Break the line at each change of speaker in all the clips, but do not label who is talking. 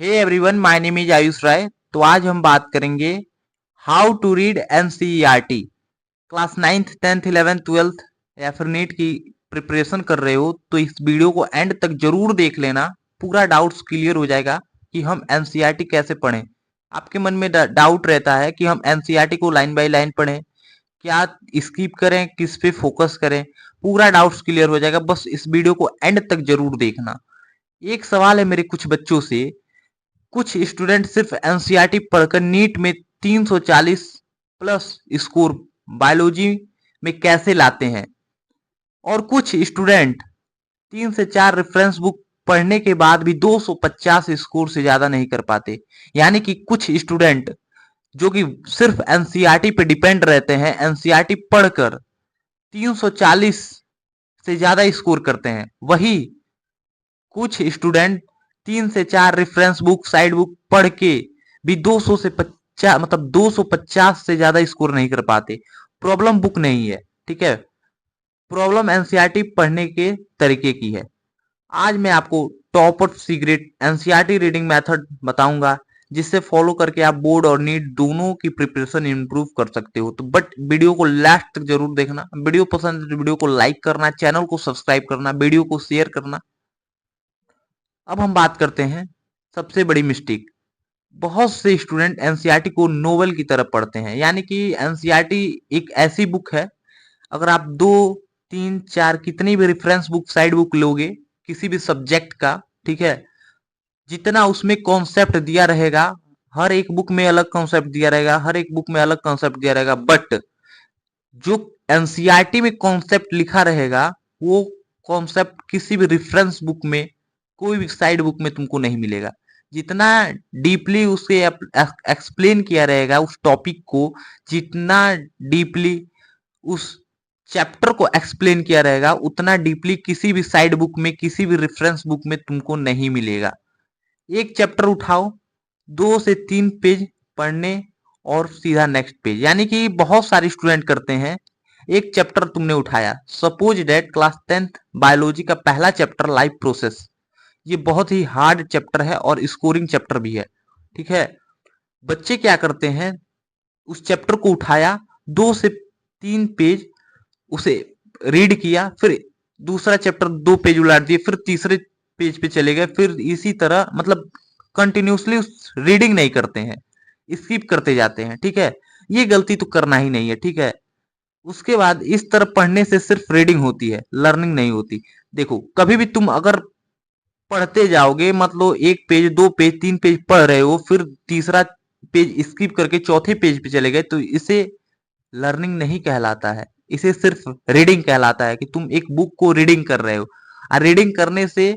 Hey everyone, my name is Ayush Rai. तो आज हम बात करेंगे how to read NCERT. Class 9th 10th 11th 12th या फिर नीट की प्रिपरेशन कर रहे हो तो इस वीडियो को एंड तक जरूर देख लेना। पूरा डाउट्स क्लियर हो जाएगा कि हम एनसीईआरटी कैसे पढ़ें। आपके मन में डाउट रहता है कि हम एनसीईआरटी को लाइन बाय लाइन पढ़ें, क्या स्किप करें, किस पे फोकस करें। पूरा डाउट्स क्लियर हो जाएगा, बस इस वीडियो को एंड तक जरूर देखना। एक सवाल है मेरे कुछ बच्चों से, कुछ स्टूडेंट सिर्फ एनसीईआरटी पढ़कर नीट में 340 प्लस स्कोर बायोलॉजी में कैसे लाते हैं, और कुछ स्टूडेंट 3 से 4 रेफरेंस बुक पढ़ने के बाद भी 250 स्कोर से ज्यादा नहीं कर पाते। यानी कि कुछ स्टूडेंट जो कि सिर्फ एनसीईआरटी पे डिपेंड रहते हैं, एनसीईआरटी पढ़कर 340 से ज्यादा स्कोर करते हैं, वही कुछ स्टूडेंट 3 से 4 रेफरेंस बुक साइड बुक पढ़ के भी 200 से 50 मतलब 250 से ज्यादा स्कोर नहीं कर पाते। प्रॉब्लम बुक नहीं है, ठीक है, प्रॉब्लम एनसीईआरटी पढ़ने के तरीके की है। आज मैं आपको top of secret NCERT reading method बताऊंगा, जिससे फॉलो करके आप बोर्ड और नीट दोनों की प्रिपरेशन इंप्रूव कर सकते हो। तो बट वीडियो को लास्ट तक जरूर देखना। वीडियो पसंद है तो वीडियो को लाइक करना, चैनल को सब्सक्राइब करना, वीडियो को शेयर करना। अब हम बात करते हैं सबसे बड़ी मिस्टेक। बहुत से स्टूडेंट एनसीईआरटी को नोवेल की तरह पढ़ते हैं। यानी कि एनसीईआरटी एक ऐसी बुक है, अगर आप 2 3 4 कितनी भी रेफरेंस बुक साइड बुक लोगे किसी भी सब्जेक्ट का, ठीक है, जितना उसमें कॉन्सेप्ट दिया रहेगा, हर एक बुक में अलग कॉन्सेप्ट दिया रहेगा, हर एक बुक में अलग कॉन्सेप्ट दिया रहेगा, बट जो एनसीईआरटी में कॉन्सेप्ट लिखा रहेगा वो कॉन्सेप्ट किसी भी रेफरेंस बुक में, कोई भी साइड बुक में तुमको नहीं मिलेगा। जितना डीपली उसे एक्सप्लेन किया रहेगा उस टॉपिक को, जितना डीपली उस चैप्टर को एक्सप्लेन किया रहेगा, उतना डीपली किसी भी साइड बुक में, किसी भी रेफरेंस बुक में तुमको नहीं मिलेगा। एक चैप्टर उठाओ, 2 से 3 पेज पढ़ने और सीधा नेक्स्ट पेज। यानी कि बहुत सारे स्टूडेंट करते हैं, एक चैप्टर तुमने उठाया, suppose date class 10th biology का पहला चैप्टर लाइफ प्रोसेस, ये बहुत ही हार्ड चैप्टर है और स्कोरिंग चैप्टर भी है, ठीक है। बच्चे क्या करते हैं, उस चैप्टर को उठाया, 2 से 3 पेज उसे रीड किया, फिर दूसरा चैप्टर 2 पेज उलाट दिए, फिर तीसरे पेज पे चले गए, फिर इसी तरह मतलब कंटिन्यूसली रीडिंग नहीं करते हैं, स्किप करते जाते हैं, ठीक है। ये गलती तो करना ही नहीं है, ठीक है। उसके बाद इस तरह पढ़ने से सिर्फ रीडिंग होती है, लर्निंग नहीं होती। देखो, कभी भी तुम अगर पढ़ते जाओगे, मतलब 1 पेज 2 पेज 3 पेज पढ़ रहे हो, फिर तीसरा पेज स्किप करके चौथे पेज पे चले गए, तो इसे लर्निंग नहीं कहलाता है, इसे सिर्फ रीडिंग कहलाता है कि तुम एक बुक को रीडिंग कर रहे हो। और रीडिंग करने से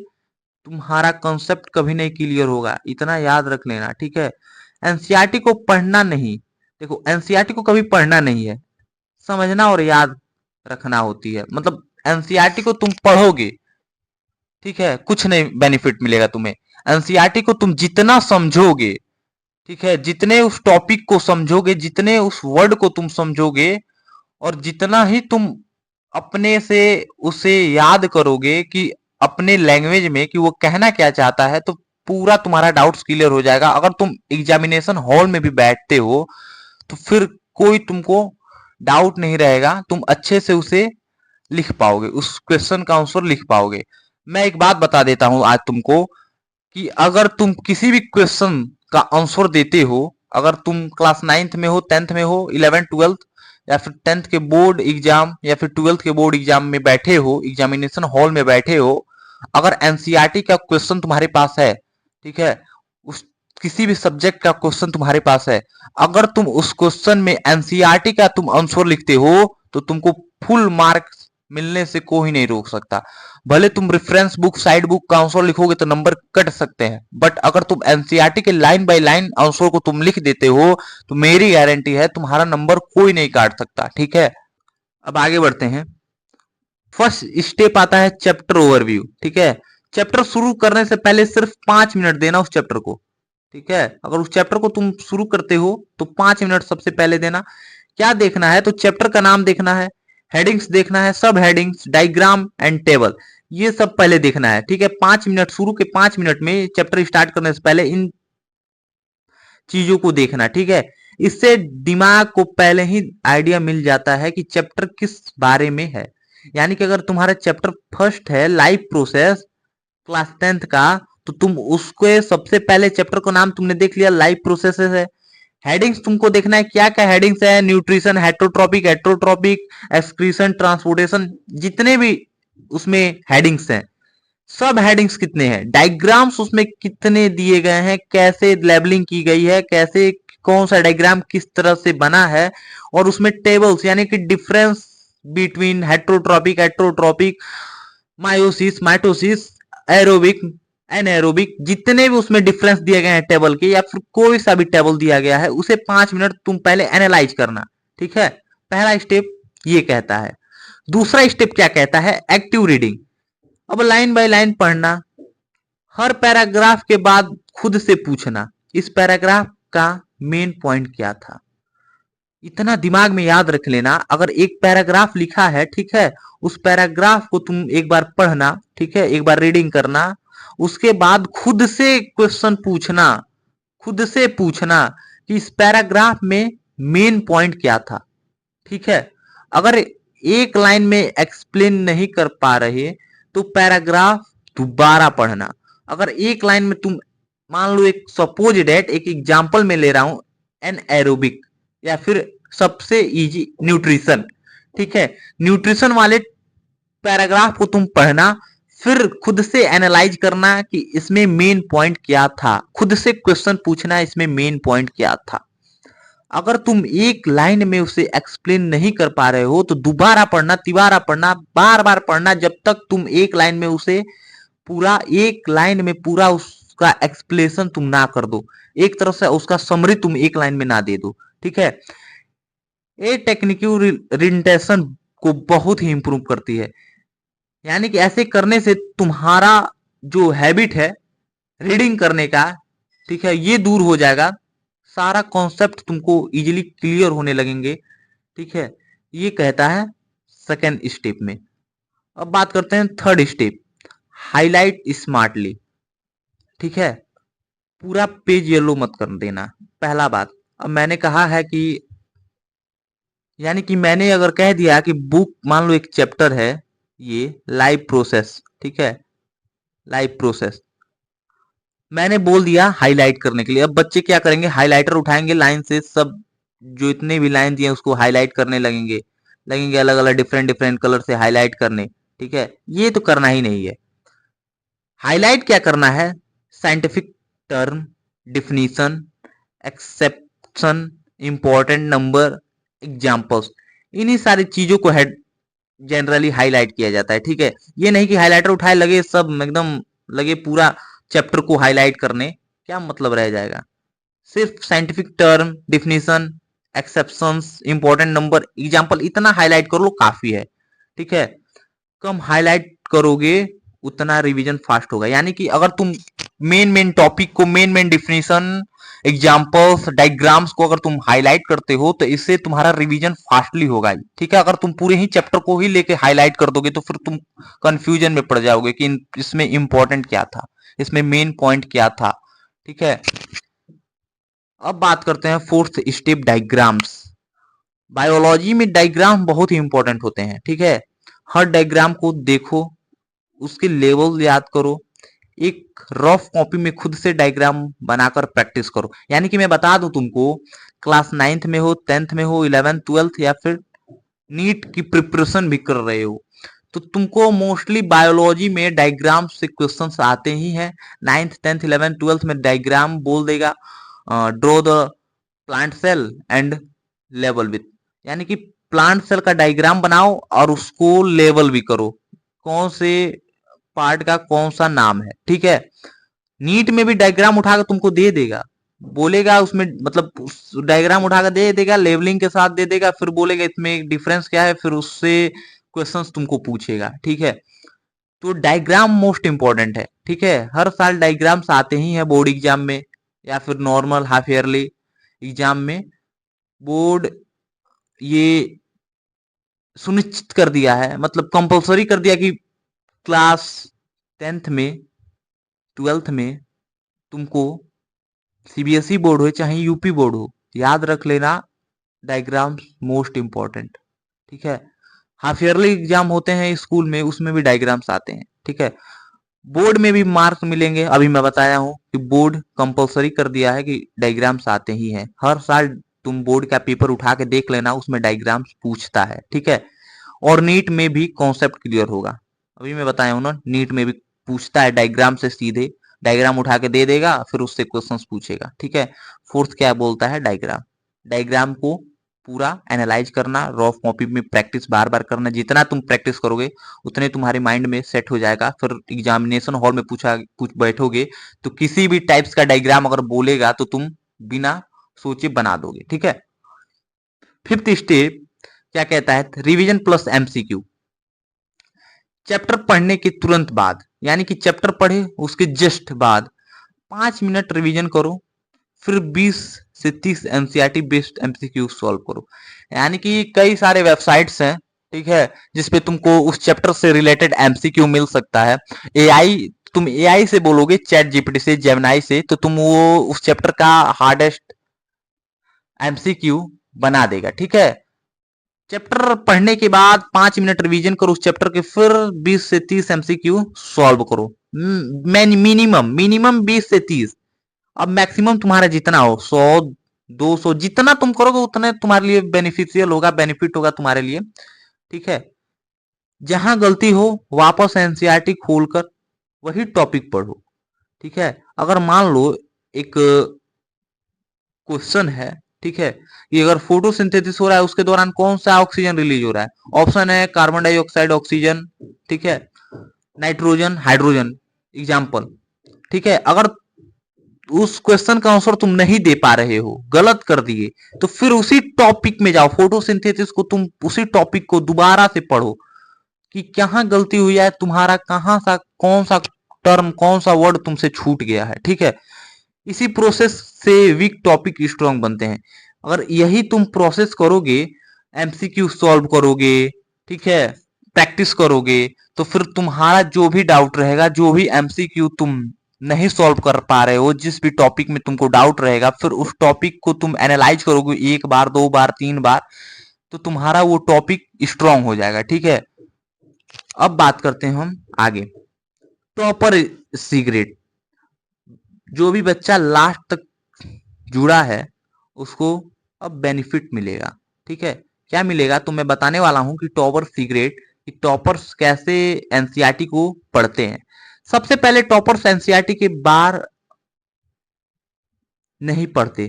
तुम्हारा कॉन्सेप्ट कभी नहीं क्लियर होगा, इतना याद रख लेना, ठीक है। एनसीईआरटी को पढ़ना नहीं, देखो एनसीईआरटी को कभी पढ़ना नहीं है, समझना और याद रखना होती है। मतलब एनसीईआरटी को तुम पढ़ोगे, ठीक है, कुछ नहीं बेनिफिट मिलेगा तुम्हें। एनसीईआरटी को तुम जितना समझोगे, ठीक है, जितने उस टॉपिक को समझोगे, जितने उस वर्ड को तुम समझोगे, और जितना ही तुम अपने से उसे याद करोगे कि अपने लैंग्वेज में कि वो कहना क्या चाहता है, तो पूरा तुम्हारा डाउट्स क्लियर हो जाएगा। अगर तुम एग्जामिनेशन हॉल में भी बैठते हो तो फिर कोई तुमको डाउट नहीं रहेगा, तुम अच्छे से उसे लिख पाओगे, उस क्वेश्चन का आंसर लिख पाओगे। मैं एक बात बता देता हूं आज तुमको, कि अगर तुम किसी भी क्वेश्चन का आंसर देते हो, अगर तुम क्लास 9th में हो, 10th में हो, 11th 12th या फिर 10th के बोर्ड एग्जाम या फिर 12th के बोर्ड एग्जाम में बैठे हो, एग्जामिनेशन हॉल में बैठे हो, अगर एनसीईआरटी का क्वेश्चन तुम्हारे पास है, ठीक है, उस किसी भी सब्जेक्ट का क्वेश्चन तुम्हारे पास है, अगर तुम उस क्वेश्चन में एनसीईआरटी का तुम आंसर लिखते हो तो तुमको फुल मार्क्स मिलने से कोई नहीं रोक सकता। भले तुम रेफरेंस बुक साइड बुक का आंसर लिखोगे तो नंबर कट सकते हैं, बट अगर तुम एनसीईआरटी के लाइन बाय लाइन आंसर को तुम लिख देते हो तो मेरी गारंटी है तुम्हारा नंबर कोई नहीं काट सकता, ठीक है। अब आगे बढ़ते हैं। फर्स्ट स्टेप आता है चैप्टर ओवरव्यू, ठीक है। चैप्टर शुरू करने से पहले सिर्फ 5 मिनट देना उस चैप्टर को, ठीक है। अगर उस चैप्टर को तुम शुरू करते हो तो 5 मिनट सबसे पहले देना। क्या देखना है, तो चैप्टर का नाम देखना है, हेडिंग्स देखना है, सब हेडिंग्स, डायग्राम एंड टेबल। ये सब पहले देखना है, ठीक है। 5 मिनट, शुरू के 5 मिनट में चैप्टर स्टार्ट करने से पहले इन चीजों को देखना, ठीक है। इससे दिमाग को पहले ही आइडिया मिल जाता है कि चैप्टर किस बारे में है। यानी कि अगर तुम्हारा चैप्टर फर्स्ट है लाइफ प्रोसेस क्लास 10th का, तो तुम उसके सबसे पहले चैप्टर का नाम तुमने देख लिया, लाइफ प्रोसेसेस है। हेडिंग्स तुमको देखना है, क्या क्या हेडिंग्स है, न्यूट्रिशन, हेटरोट्रॉपिक, एक्सक्रीशन, ट्रांसपोर्टेशन, जितने भी उसमें हेडिंग्स हैं, सब हेडिंग्स कितने हैं, डायग्राम्स उसमें कितने दिए गए हैं, कैसे लेबलिंग की गई है, कैसे कौन सा डायग्राम किस तरह से बना है, और उसमें टेबल्स यानी कि difference between heterotrophic, meiosis, mitosis, aerobic, anaerobic, जितने भी उसमें डिफरेंस दिए गए हैं टेबल के, या फिर कोई सा भी टेबल दिया गया है, उसे 5 मिनट तुम पहले एनालाइज करना, ठीक है। पहला स्टेप ये कहता है। दूसरा स्टेप क्या कहता है, एक्टिव रीडिंग। अब लाइन बाय लाइन पढ़ना, हर पैराग्राफ के बाद खुद से पूछना इस पैराग्राफ का मेन पॉइंट क्या था। इतना दिमाग में याद रख लेना, अगर एक पैराग्राफ लिखा है, ठीक है, उस पैराग्राफ को तुम एक बार पढ़ना, ठीक है, एक बार रीडिंग करना, उसके बाद खुद से क्वेश्चन पूछना, खुद से पूछना कि इस पैराग्राफ में मेन पॉइंट क्या था, ठीक है। अगर एक लाइन में एक्सप्लेन नहीं कर पा रहे तो पैराग्राफ दोबारा पढ़ना। अगर एक लाइन में तुम, मान लो एक सपोज डेट, एक एग्जांपल में ले रहा हूं, एन एरोबिक, या फिर सबसे इजी न्यूट्रिशन, ठीक है, न्यूट्रिशन वाले पैराग्राफ को तुम पढ़ना, फिर खुद से एनालाइज करना कि इसमें मेन पॉइंट क्या था, खुद से क्वेश्चन पूछना इसमें मेन पॉइंट क्या था। अगर तुम एक लाइन में उसे एक्सप्लेन नहीं कर पा रहे हो तो दोबारा पढ़ना, तिबारा पढ़ना, बार बार पढ़ना, जब तक तुम एक लाइन में उसे पूरा, एक लाइन में पूरा उसका एक्सप्लेनेशन तुम ना कर दो, एक तरह से उसका समरी तुम एक लाइन में ना दे दो, ठीक है। ये टेक्निक रिटेंशन को बहुत ही इंप्रूव करती है। यानी कि ऐसे करने से तुम्हारा जो हैबिट है रीडिंग करने का, ठीक है, ये दूर हो जाएगा, सारा कॉन्सेप्ट तुमको इजीली क्लियर होने लगेंगे, ठीक है। ये कहता है सेकेंड स्टेप में। अब बात करते हैं थर्ड स्टेप, हाईलाइट स्मार्टली, ठीक है। पूरा पेज येलो मत कर देना, पहला बात। अब मैंने कहा है कि, यानी कि मैंने अगर कह दिया कि बुक, मान लो एक चैप्टर है ये लाइव प्रोसेस, ठीक है, लाइव प्रोसेस, मैंने बोल दिया हाईलाइट करने के लिए। अब बच्चे क्या करेंगे, हाईलाइटर उठाएंगे, लाइन से सब जो इतने भी लाइन दिए उसको हाईलाइट करने लगेंगे, लगेंगे अलग अलग डिफरेंट डिफरेंट कलर से हाईलाइट करने, ठीक है। ये तो करना ही नहीं है। हाईलाइट क्या करना है, scientific term, definition, exception, important number, examples, इन्हीं सारी चीजों को हेड जनरली हाईलाइट किया जाता है, ठीक है। ये नहीं कि हाईलाइटर उठाए लगे सब एकदम, लगे पूरा चैप्टर को हाईलाइट करने, क्या मतलब रह जाएगा। सिर्फ scientific term, definition, exceptions, important number, example, इतना हाईलाइट कर लो काफी है, ठीक है। कम हाईलाइट करोगे उतना रिवीजन फास्ट होगा। यानी कि अगर तुम मेन मेन टॉपिक को, main main definition, examples, diagrams को अगर तुम हाईलाइट करते हो तो इससे तुम्हारा रिवीजन फास्टली होगा, ठीक है। अगर तुम पूरे ही चैप्टर को ही लेके हाईलाइट कर दोगे तो फिर तुम कंफ्यूजन में पड़ जाओगे कि इसमें इंपॉर्टेंट क्या था, इसमें मेन पॉइंट क्या था, ठीक है। अब बात करते हैं फोर्थ स्टेप, डायग्राम्स। बायोलॉजी में डायग्राम बहुत ही इंपॉर्टेंट होते हैं, ठीक है। हर डायग्राम को देखो, उसके लेवल याद करो, एक रफ कॉपी में खुद से डायग्राम बनाकर प्रैक्टिस करो। यानी कि मैं बता दूं तुमको, क्लास 9th में हो, 10th में हो, 11th 12th, या फिर नीट की प्रिपरेशन भी कर रहे हो, तो तुमको मोस्टली बायोलॉजी में डायग्राम से क्वेश्चंस आते ही हैं। 9th 10th 11th 12th में डायग्राम बोल देगा, draw the plant cell and लेवल विथ, यानी कि प्लांट सेल का डायग्राम बनाओ और उसको लेवल भी करो, कौन से पार्ट का कौन सा नाम है, ठीक है। नीट में भी डायग्राम उठाकर तुमको दे देगा, बोलेगा उसमें, मतलब उस डायग्राम उठाकर दे देगा, लेवलिंग के साथ दे देगा, फिर बोलेगा इसमें डिफरेंस क्या है, फिर उससे क्वेश्चंस तुमको पूछेगा, ठीक है। तो डायग्राम मोस्ट इंपॉर्टेंट है, ठीक है। हर साल डायग्राम्स आते ही हैं बोर्ड एग्जाम में, या फिर नॉर्मल हाफ ईयरली एग्जाम में। बोर्ड ये सुनिश्चित कर दिया है, मतलब कंपलसरी कर दिया कि क्लास 10th में 12th में तुमको सीबीएसई बोर्ड हो चाहे यूपी बोर्ड हो, याद रख लेना डायग्राम्स मोस्ट इंपॉर्टेंट। ठीक है, हाफ ईयरली एग्जाम होते हैं स्कूल में, उसमें भी डायग्राम्स आते हैं। ठीक है, बोर्ड में भी मार्क्स मिलेंगे। अभी मैं बताया हूं कि बोर्ड कंपलसरी कर दिया है कि डायग्राम्स आते ही हैं। हर साल तुम बोर्ड का पेपर उठा के देख लेना, उसमें डायग्राम्स पूछता है। ठीक है, और नीट में भी कॉन्सेप्ट क्लियर होगा। अभी मैं बताया हूं ना, नीट में भी पूछता है डायग्राम से, सीधे डायग्राम उठा के दे देगा, फिर उससे क्वेश्चंस पूछेगा। ठीक है, फोर्थ क्या बोलता है, डायग्राम। डायग्राम को पूरा एनालाइज करना, रफ कॉपी में प्रैक्टिस बार बार करना। जितना तुम प्रैक्टिस करोगे उतने तुम्हारे माइंड में सेट हो जाएगा। फिर एग्जामिनेशन हॉल में पूछ बैठोगे तो किसी भी टाइप्स का डायग्राम अगर बोलेगा तो तुम बिना सोचे बना दोगे। ठीक है, फिफ्थ स्टेप क्या कहता है, रिवीजन प्लस एमसीक्यू। चैप्टर पढ़ने के तुरंत बाद, यानी कि चैप्टर पढ़े उसके जस्ट बाद 5 मिनट रिवीजन करो, फिर 20 से 30 एनसीईआरटी बेस्ड एमसीक्यू सॉल्व करो। यानी कि कई सारे वेबसाइट्स हैं, ठीक है, जिसपे तुमको उस चैप्टर से रिलेटेड एमसीक्यू मिल सकता है। एआई, तुम एआई से बोलोगे, चैट जीपीटी से, जेमिनाई से, तो तुम वो उस चैप्टर का हार्डेस्ट एमसीक्यू बना देगा। ठीक है, चैप्टर पढ़ने के बाद 5 मिनट रिवीजन करो उस चैप्टर के, फिर 20 से 30 एमसीक्यू सॉल्व करो। मिनिमम मिनिमम 20 से 30। अब मैक्सिमम तुम्हारा जितना हो, 100 200, जितना तुम करोगे उतने तुम्हारे लिए बेनिफिशियल होगा, बेनिफिट होगा तुम्हारे लिए। ठीक है, जहां गलती हो वापस एनसीईआरटी खोलकर वही टॉपिक पढ़ो। ठीक है, अगर मान लो एक क्वेश्चन है, ठीक है, कि अगर फोटोसिंथेसिस हो रहा है उसके दौरान कौन सा ऑक्सीजन रिलीज हो रहा है, ऑप्शन है कार्बन डाइऑक्साइड, ऑक्सीजन, ठीक है, नाइट्रोजन, हाइड्रोजन, एग्जाम्पल। ठीक है, अगर उस क्वेश्चन का आंसर तुम नहीं दे पा रहे हो, गलत कर दिए, तो फिर उसी टॉपिक में जाओ, फोटोसिंथेसिस को तुम उसी टॉपिक को दोबारा से पढ़ो कि कहां गलती हुई है तुम्हारा, कहां सा कौन सा टर्म, कौन सा वर्ड तुमसे छूट गया है। ठीक है, इसी प्रोसेस से वीक टॉपिक स्ट्रांग बनते हैं। अगर यही तुम प्रोसेस करोगे, एमसीक्यू सॉल्व करोगे, ठीक है, प्रैक्टिस करोगे, तो फिर तुम्हारा जो भी डाउट रहेगा, जो भी एमसीक्यू तुम नहीं सॉल्व कर पा रहे हो, जिस भी टॉपिक में तुमको डाउट रहेगा, फिर उस टॉपिक को तुम एनालाइज करोगे 1 बार 2 बार 3 बार, तो तुम्हारा वो टॉपिक स्ट्रांग हो जाएगा। ठीक है, अब बात करते हैं हम आगे, टॉपर सीक्रेट। जो भी बच्चा लास्ट तक जुड़ा है उसको अब बेनिफिट मिलेगा। ठीक है, क्या मिलेगा तो मैं बताने वाला हूं कि टॉपर सीक्रेट, कि टॉपर्स कैसे एनसीईआरटी को पढ़ते हैं। सबसे पहले टॉपर्स एनसीईआरटी के बाहर नहीं पढ़ते,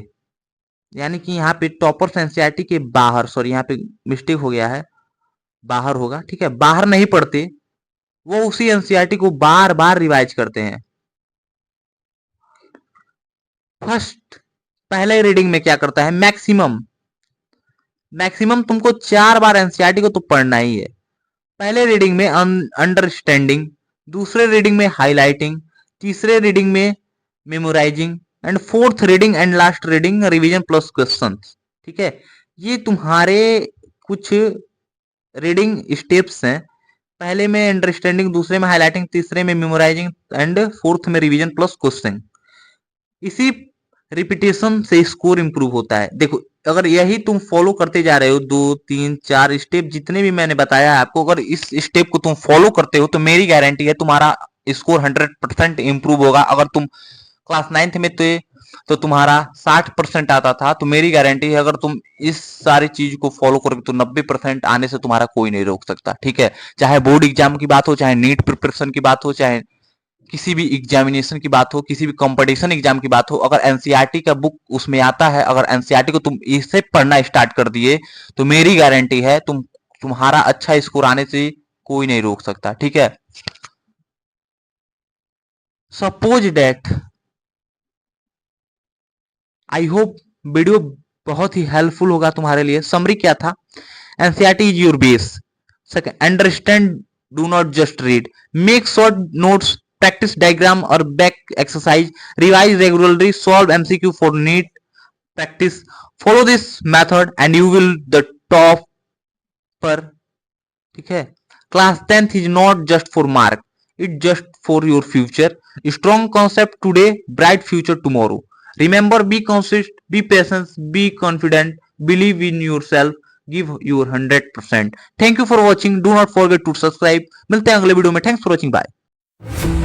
यानी कि यहाँ पे टॉपर्स एनसीईआरटी के बाहर, सॉरी यहाँ पे मिस्टेक हो गया है, बाहर होगा। ठीक है, बाहर नहीं पढ़ते, वो उसी एनसीईआरटी को बार बार रिवाइज करते हैं। फर्स्ट, पहले रीडिंग में क्या करता है, मैक्सिमम मैक्सिमम तुमको 4 बार एनसीईआरटी को तो पढ़ना ही है। पहले रीडिंग में अंडरस्टैंडिंग, दूसरे रीडिंग में हाईलाइटिंग, तीसरे रीडिंग में memorising, and fourth reading and last reading revision plus question. ठीक है, ये तुम्हारे कुछ रीडिंग स्टेप्स हैं। पहले में अंडरस्टैंडिंग, दूसरे में हाईलाइटिंग, तीसरे में मेमोराइजिंग, एंड फोर्थ में रिवीजन प्लस क्वेश्चन। इसी रिपीटेशन से स्कोर इंप्रूव होता है। देखो, अगर यही तुम फॉलो करते जा रहे हो, 2 3 4 स्टेप जितने भी मैंने बताया है आपको, अगर इस स्टेप को तुम फॉलो करते हो तो मेरी गारंटी है तुम्हारा स्कोर 100% इंप्रूव होगा। अगर तुम क्लास 9th में थे तो तुम्हारा 60% आता था, तो मेरी गारंटी है अगर तुम इस सारी चीज को फॉलो करोगे तो 90% आने से तुम्हारा कोई नहीं रोक सकता। ठीक है, चाहे बोर्ड एग्जाम की बात हो, चाहे नीट प्रिपरेशन की बात हो, चाहे किसी भी एग्जामिनेशन की बात हो, किसी भी कंपटीशन एग्जाम की बात हो, अगर एनसीईआरटी का बुक उसमें आता है, अगर एनसीईआरटी को तुम इससे पढ़ना स्टार्ट कर दिए तो मेरी गारंटी है तुम्हारा अच्छा स्कोर आने से कोई नहीं रोक सकता। ठीक है, suppose date, I hope video बहुत ही हेल्पफुल होगा तुम्हारे लिए। समरी क्या था, NCERT is your base. Second, understand, do not just read, make short notes, practice diagram or back exercise, revise regularly, solve MCQ for NEET practice. Follow this method and you will the top पर। ठीक है, Class 10th is not just for mark, it's just for your future. Strong concept today, bright future tomorrow. Remember, be consistent, be patient, be confident, believe in yourself, give your 100%. Thank you for watching. Do not forget to subscribe. मिलते हैं अगले video में. Thanks for watching. Bye.